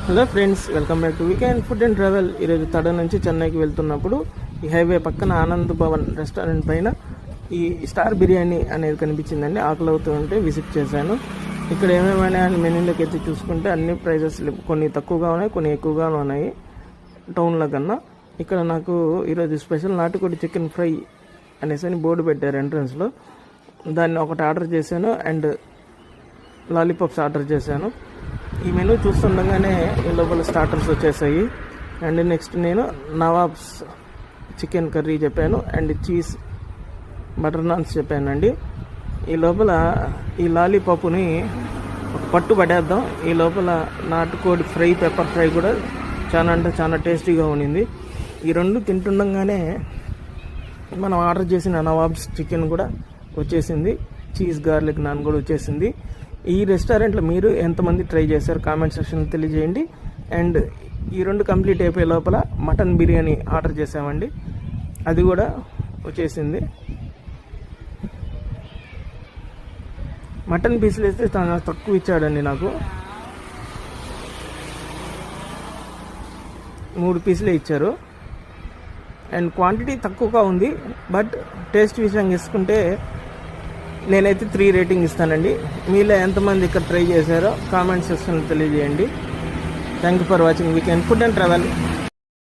Hello friends, welcome back to weekend food and travel. ఈరోజు తడ నుంచి చెన్నైకి వెళ్తున్నప్పుడు ఈ హైవే పక్కన ఆనంద్ భవన్ రెస్టారెంట్ పైన ఈ స్టార్ బిర్యానీ అనేది కనిపించిందండి. ఆకలి అవుతూ ఉంటే విజిట్ చేశాను. ఇక్కడ ఏమేమైనా మెనూలోకి ఎత్తి చూసుకుంటే అన్ని ప్రైజెస్ కొన్ని తక్కువగా ఉన్నాయి, కొన్ని ఎక్కువగా ఉన్నాయి టౌన్లో కన్నా. ఇక్కడ నాకు ఈరోజు స్పెషల్ నాటుకోడి చికెన్ ఫ్రై అనేసి బోర్డు పెట్టారు ఎంట్రన్స్లో. దాన్ని ఒకటి ఆర్డర్ చేశాను అండ్ లాలీపాప్స్ ఆర్డర్ చేశాను. ఈ మెనూ చూస్తుండగానే ఈ లోపల స్టార్టర్స్ వచ్చేసాయి. అండ్ నెక్స్ట్ నేను నవాబ్స్ చికెన్ కర్రీ చెప్పాను అండ్ చీజ్ బటర్ నాన్స్ చెప్పానండి. ఈ లోపల ఈ లాలీపాప్ని ఒక పట్టు పడేద్దాం. ఈ లోపల నాటుకోడి ఫ్రై, పెప్పర్ ఫ్రై కూడా చాలా అంటే చాలా టేస్టీగా ఉండింది. ఈ రెండు తింటుండగానే మనం ఆర్డర్ చేసిన నవాబ్స్ చికెన్ కూడా వచ్చేసింది. చీజ్ గార్లిక్ నాన్ కూడా వచ్చేసింది. ఈ రెస్టారెంట్లో మీరు ఎంతమంది ట్రై చేశారు కామెంట్ సెక్షన్లో తెలియజేయండి. అండ్ ఈ రెండు కంప్లీట్ అయిపోయే లోపల మటన్ బిర్యానీ ఆర్డర్ చేసామండి, అది కూడా వచ్చేసింది. మటన్ పీసులు వేస్తే చాలా తక్కువ ఇచ్చాడండి నాకు. 3 పీసులే ఇచ్చారు అండ్ క్వాంటిటీ తక్కువగా ఉంది. బట్ టేస్ట్ విషయంగా తీసుకుంటే నేనైతే 3 రేటింగ్ ఇస్తానండి. మీలో ఎంతమంది ఇక్కడ ట్రై చేశారో కామెంట్ సెక్షన్లో తెలియజేయండి. Thank you for watching weekend food and travel.